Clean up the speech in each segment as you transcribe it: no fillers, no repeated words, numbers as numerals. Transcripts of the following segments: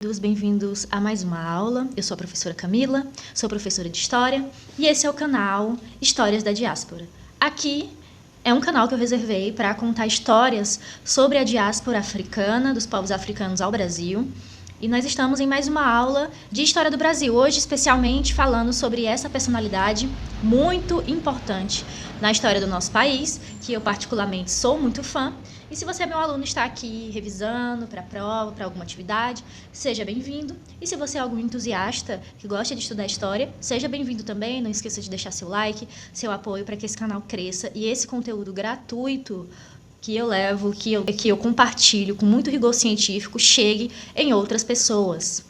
Bem-vindos a mais uma aula. Eu sou a professora Camila, sou professora de História e esse é o canal Histórias da Diáspora. Aqui é um canal que eu reservei para contar histórias sobre a diáspora africana, dos povos africanos ao Brasil. E nós estamos em mais uma aula de História do Brasil, hoje especialmente falando sobre essa personalidade muito importante na história do nosso país, que eu particularmente sou muito fã. E se você é meu aluno e está aqui revisando para a prova, para alguma atividade, seja bem-vindo. E se você é algum entusiasta que gosta de estudar história, seja bem-vindo também. Não esqueça de deixar seu like, seu apoio para que esse canal cresça e esse conteúdo gratuito que eu levo, que eu compartilho com muito rigor científico, chegue em outras pessoas.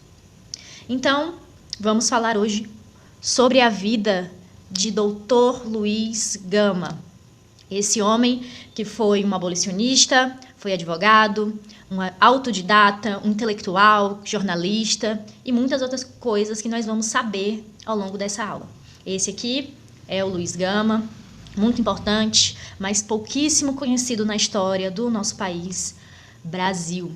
Então, vamos falar hoje sobre a vida de Dr. Luiz Gama. Esse homem que foi um abolicionista, foi advogado, um autodidata, um intelectual, jornalista e muitas outras coisas que nós vamos saber ao longo dessa aula. Esse aqui é o Luiz Gama, muito importante, mas pouquíssimo conhecido na história do nosso país, Brasil.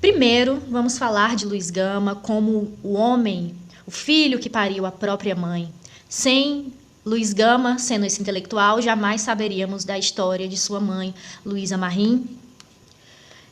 Primeiro, vamos falar de Luiz Gama como o homem, o filho que pariu a própria mãe. Sem Luiz Gama, sendo esse intelectual, jamais saberíamos da história de sua mãe, Luísa Marim.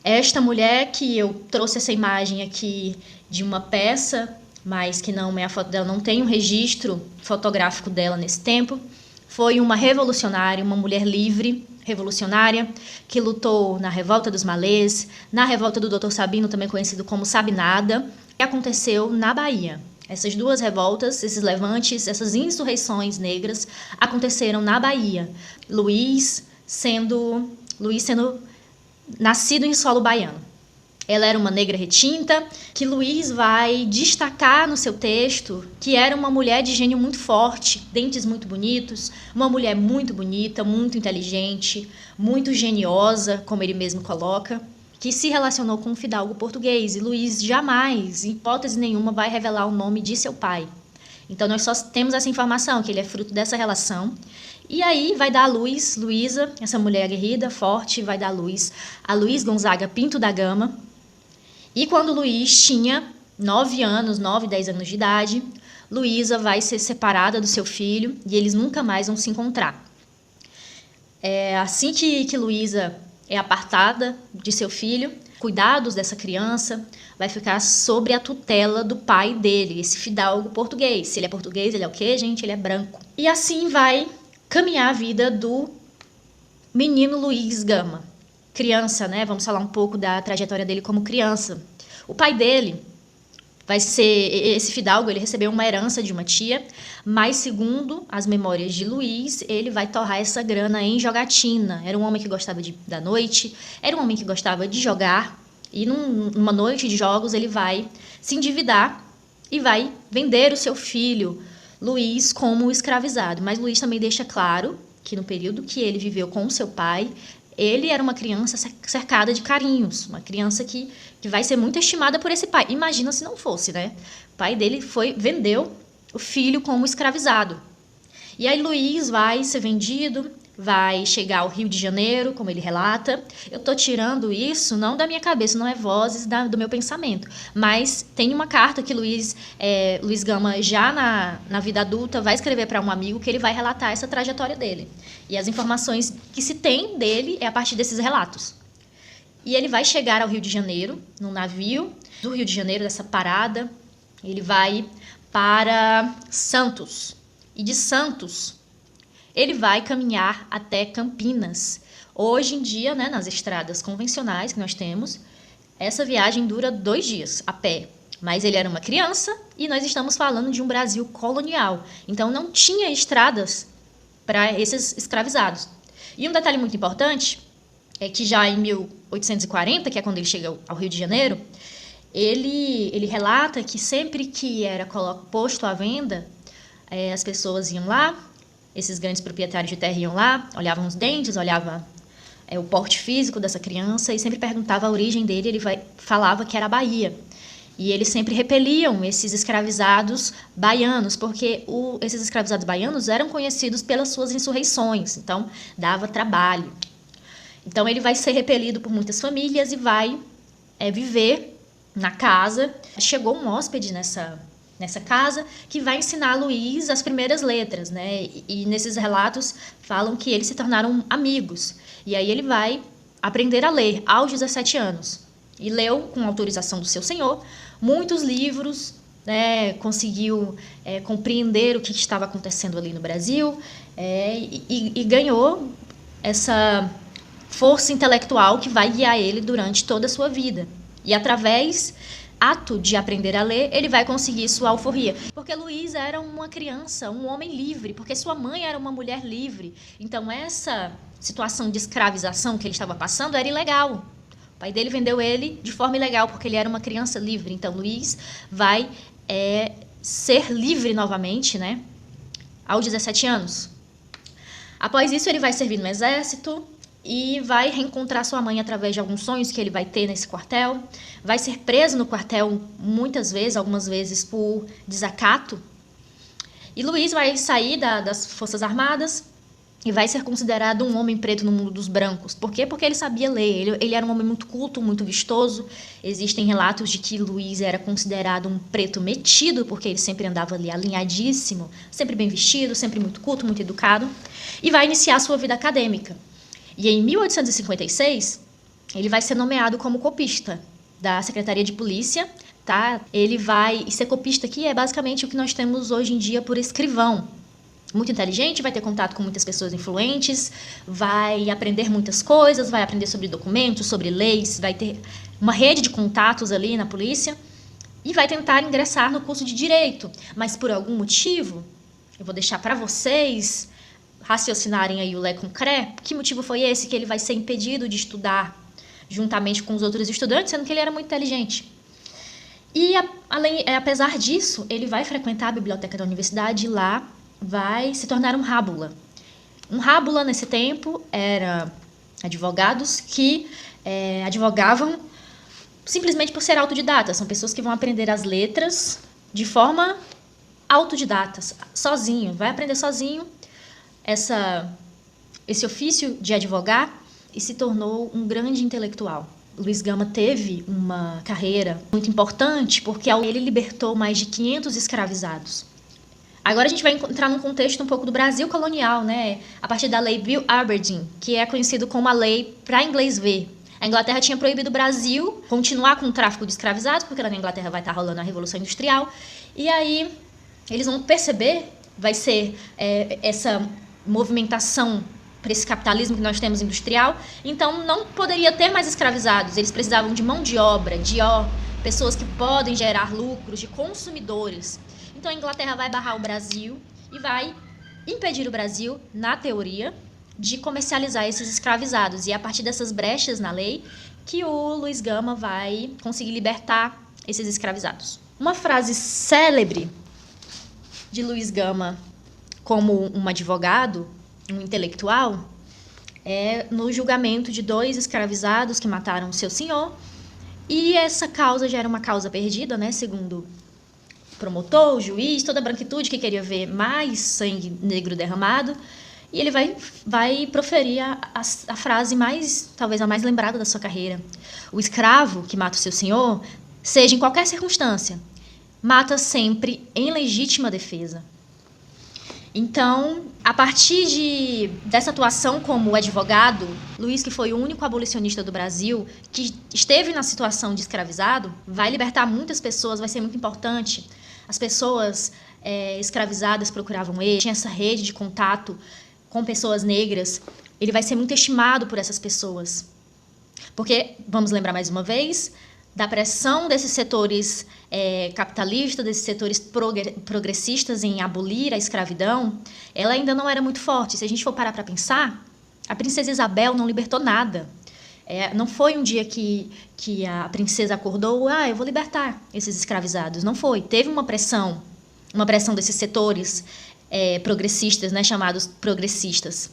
Esta mulher, que eu trouxe essa imagem aqui de uma peça, mas que não é a foto dela, não tem um registro fotográfico dela nesse tempo, foi uma revolucionária, uma mulher livre, revolucionária, que lutou na Revolta dos Malês, na Revolta do Dr. Sabino, também conhecido como Sabinada, que aconteceu na Bahia. Essas duas revoltas, esses levantes, essas insurreições negras aconteceram na Bahia. Luiz sendo nascido em solo baiano. Ela era uma negra retinta, que Luiz vai destacar no seu texto que era uma mulher de gênio muito forte, dentes muito bonitos, uma mulher muito bonita, muito inteligente, muito geniosa, como ele mesmo coloca, que se relacionou com um fidalgo português. E Luiz jamais, em hipótese nenhuma, vai revelar o nome de seu pai. Então nós só temos essa informação, que ele é fruto dessa relação. E aí vai dar a luz, Luísa, essa mulher aguerrida, forte, vai dar a luz a Luiz Gonzaga Pinto da Gama. E quando Luiz tinha 9 anos, 9, 10 anos de idade, Luísa vai ser separada do seu filho e eles nunca mais vão se encontrar. Assim que Luísa é apartada de seu filho, cuidados dessa criança vai ficar sob a tutela do pai dele, esse fidalgo português. Se ele é português, ele é o quê, gente? Ele é branco. E assim vai caminhar a vida do menino Luiz Gama. Criança, né? Vamos falar um pouco da trajetória dele como criança. O pai dele vai ser esse fidalgo, ele recebeu uma herança de uma tia, mas segundo as memórias de Luiz, ele vai torrar essa grana em jogatina. Era um homem que gostava da noite, era um homem que gostava de jogar, e numa noite de jogos ele vai se endividar e vai vender o seu filho, Luiz, como escravizado. Mas Luiz também deixa claro que no período que ele viveu com o seu pai, ele era uma criança cercada de carinhos, uma criança que vai ser muito estimada por esse pai. Imagina se não fosse, né? O pai dele vendeu o filho como escravizado. E aí Luiz vai ser vendido, vai chegar ao Rio de Janeiro, como ele relata. Eu estou tirando isso não da minha cabeça, não é vozes do meu pensamento, mas tem uma carta que Luiz Gama, já na vida adulta, vai escrever para um amigo que ele vai relatar essa trajetória dele. E as informações que se tem dele é a partir desses relatos. E ele vai chegar ao Rio de Janeiro, num navio do Rio de Janeiro, dessa parada. Ele vai para Santos. E de Santos, ele vai caminhar até Campinas. Hoje em dia, né, nas estradas convencionais que nós temos, essa viagem dura 2 dias a pé. Mas ele era uma criança e nós estamos falando de um Brasil colonial. Então não tinha estradas para esses escravizados. E um detalhe muito importante é que já em 1840, que é quando ele chega ao Rio de Janeiro, ele relata que sempre que era posto à venda, as pessoas iam lá, esses grandes proprietários de terra iam lá, olhavam os dentes, olhavam o porte físico dessa criança e sempre perguntava a origem dele. Ele falava que era a Bahia. E eles sempre repeliam esses escravizados baianos, porque esses escravizados baianos eram conhecidos pelas suas insurreições, então dava trabalho. Então ele vai ser repelido por muitas famílias e vai viver na casa. Chegou um hóspede nessa casa que vai ensinar a Luiz as primeiras letras, né? E nesses relatos falam que eles se tornaram amigos. E aí ele vai aprender a ler aos 17 anos. E leu, com autorização do seu senhor, muitos livros, né? Conseguiu compreender o que estava acontecendo ali no Brasil, e ganhou essa força intelectual que vai guiar ele durante toda a sua vida. E através ato de aprender a ler, ele vai conseguir sua alforria. Porque Luiz era uma criança, um homem livre, porque sua mãe era uma mulher livre. Então essa situação de escravização que ele estava passando era ilegal. O pai dele vendeu ele de forma ilegal, porque ele era uma criança livre. Então Luiz vai ser livre novamente, né, aos 17 anos. Após isso, ele vai servir no exército e vai reencontrar sua mãe através de alguns sonhos que ele vai ter nesse quartel. Vai ser preso no quartel muitas vezes, algumas vezes por desacato. E Luiz vai sair das Forças Armadas e vai ser considerado um homem preto no mundo dos brancos. Por quê? Porque ele sabia ler, ele era um homem muito culto, muito vistoso. Existem relatos de que Luiz era considerado um preto metido, porque ele sempre andava ali alinhadíssimo, sempre bem vestido, sempre muito culto, muito educado. E vai iniciar sua vida acadêmica. E em 1856, ele vai ser nomeado como copista da Secretaria de Polícia, tá? Ele vai ser copista, que é basicamente o que nós temos hoje em dia por escrivão. Muito inteligente, vai ter contato com muitas pessoas influentes, vai aprender muitas coisas, vai aprender sobre documentos, sobre leis, vai ter uma rede de contatos ali na polícia e vai tentar ingressar no curso de Direito. Mas por algum motivo, eu vou deixar para vocês raciocinarem aí o lé com cré, que motivo foi esse que ele vai ser impedido de estudar juntamente com os outros estudantes, sendo que ele era muito inteligente. E apesar disso, ele vai frequentar a biblioteca da universidade e lá vai se tornar um rábula. Um rábula, nesse tempo, era advogados que advogavam simplesmente por ser autodidatas. São pessoas que vão aprender as letras de forma autodidata, sozinho. Vai aprender sozinho esse ofício de advogar e se tornou um grande intelectual. Luiz Gama teve uma carreira muito importante porque ele libertou mais de 500 escravizados. Agora a gente vai entrar num contexto um pouco do Brasil colonial, né? A partir da lei Bill Aberdeen, que é conhecido como a lei para inglês ver. A Inglaterra tinha proibido o Brasil continuar com o tráfico de escravizados, porque lá na Inglaterra vai estar rolando a Revolução Industrial. E aí eles vão perceber, vai ser essa movimentação para esse capitalismo que nós temos industrial. Então não poderia ter mais escravizados. Eles precisavam de mão de obra, pessoas que podem gerar lucros, de consumidores. Então a Inglaterra vai barrar o Brasil e vai impedir o Brasil, na teoria, de comercializar esses escravizados. E é a partir dessas brechas na lei que o Luiz Gama vai conseguir libertar esses escravizados. Uma frase célebre de Luiz Gama como um advogado, um intelectual, é no julgamento de 2 escravizados que mataram seu senhor. E essa causa já era uma causa perdida, né, segundo promotor, o juiz, toda a branquitude que queria ver mais sangue negro derramado, e ele vai proferir a frase talvez a mais lembrada da sua carreira. O escravo que mata o seu senhor, seja em qualquer circunstância, mata sempre em legítima defesa. Então, a partir dessa atuação como advogado, Luiz, que foi o único abolicionista do Brasil que esteve na situação de escravizado, vai libertar muitas pessoas, vai ser muito importante. As pessoas escravizadas procuravam ele, tinha essa rede de contato com pessoas negras. Ele vai ser muito estimado por essas pessoas. Porque, vamos lembrar mais uma vez, da pressão desses setores capitalistas, desses setores progressistas em abolir a escravidão, ela ainda não era muito forte. Se a gente for parar para pensar, a princesa Isabel não libertou nada. Não foi um dia que a princesa acordou, eu vou libertar esses escravizados. Não foi. Teve uma pressão desses setores progressistas, né, chamados progressistas.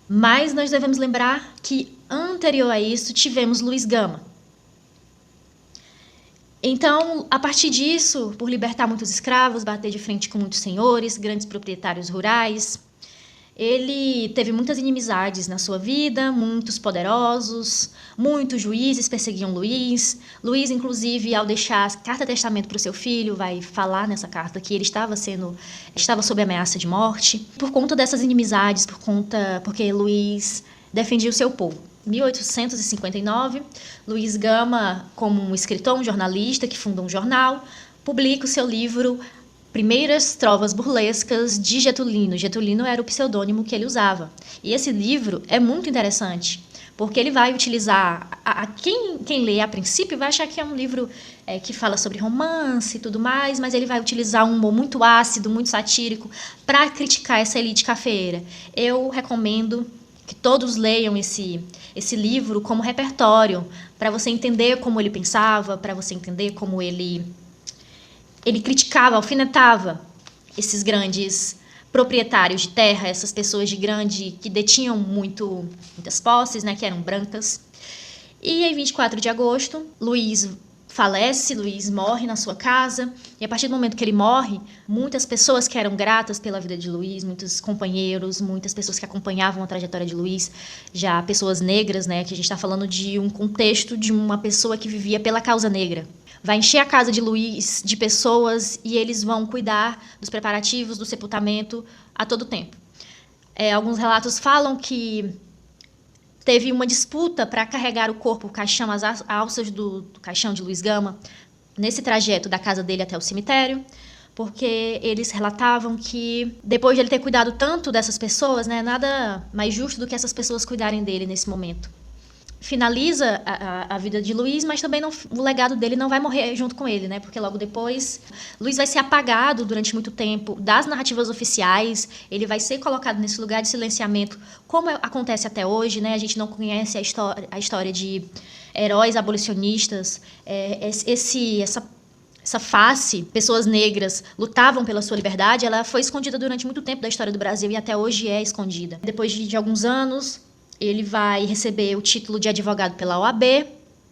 Mas nós devemos lembrar que, anterior a isso, tivemos Luiz Gama. Então, a partir disso, por libertar muitos escravos, bater de frente com muitos senhores, grandes proprietários rurais, Ele teve muitas inimizades na sua vida, muitos poderosos, muitos juízes perseguiam Luís. Luís, inclusive, ao deixar carta-testamento para o seu filho, vai falar nessa carta que ele estava sob ameaça de morte. Por conta dessas inimizades, porque Luís defendia o seu povo. Em 1859, Luís Gama, como um escritor, um jornalista que funda um jornal, publica o seu livro Primeiras Trovas Burlescas de Getulino. Getulino era o pseudônimo que ele usava. E esse livro é muito interessante, porque ele vai utilizar... Quem lê a princípio vai achar que é um livro que fala sobre romance e tudo mais, mas ele vai utilizar um humor muito ácido, muito satírico, para criticar essa elite cafeeira. Eu recomendo que todos leiam esse livro como repertório, para você entender como ele pensava, para você entender como ele criticava, alfinetava esses grandes proprietários de terra, essas pessoas que detinham muitas posses, né, que eram brancas. E em 24 de agosto, Luís falece, Luís morre na sua casa, e a partir do momento que ele morre, muitas pessoas que eram gratas pela vida de Luís, muitos companheiros, muitas pessoas que acompanhavam a trajetória de Luís, já pessoas negras, né, que a gente está falando de um contexto de uma pessoa que vivia pela causa negra. Vai encher a casa de Luís de pessoas e eles vão cuidar dos preparativos do sepultamento a todo tempo. Alguns relatos falam que teve uma disputa para carregar o corpo, o caixão, as alças do caixão de Luís Gama, nesse trajeto da casa dele até o cemitério, porque eles relatavam que, depois de ele ter cuidado tanto dessas pessoas, né, nada mais justo do que essas pessoas cuidarem dele nesse momento. Finaliza a vida de Luís, mas também o legado dele não vai morrer junto com ele, né? Porque logo depois Luís vai ser apagado durante muito tempo das narrativas oficiais, ele vai ser colocado nesse lugar de silenciamento, como acontece até hoje, né? A gente não conhece a história de heróis abolicionistas, essa face, pessoas negras lutavam pela sua liberdade, ela foi escondida durante muito tempo da história do Brasil e até hoje é escondida. Depois de alguns anos, ele vai receber o título de advogado pela OAB,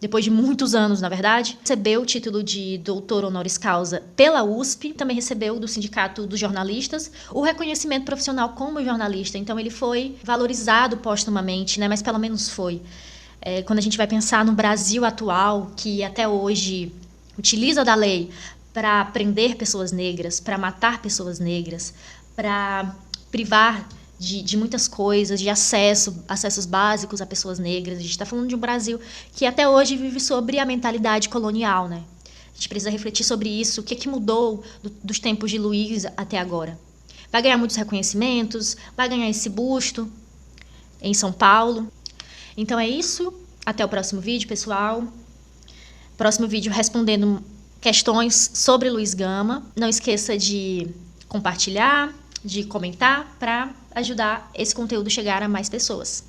depois de muitos anos, na verdade. Recebeu o título de doutor honoris causa pela USP, também recebeu do Sindicato dos Jornalistas o reconhecimento profissional como jornalista. Então ele foi valorizado póstumamente, né? Mas pelo menos foi. Quando a gente vai pensar no Brasil atual, que até hoje utiliza da lei para prender pessoas negras, para matar pessoas negras, para privar de muitas coisas, de acessos básicos a pessoas negras. A gente está falando de um Brasil que até hoje vive sobre a mentalidade colonial, né? A gente precisa refletir sobre isso, o que mudou dos tempos de Luís até agora. Vai ganhar muitos reconhecimentos, vai ganhar esse busto em São Paulo. Então é isso, até o próximo vídeo, pessoal. Próximo vídeo respondendo questões sobre Luís Gama. Não esqueça de compartilhar, de comentar para ajudar esse conteúdo a chegar a mais pessoas.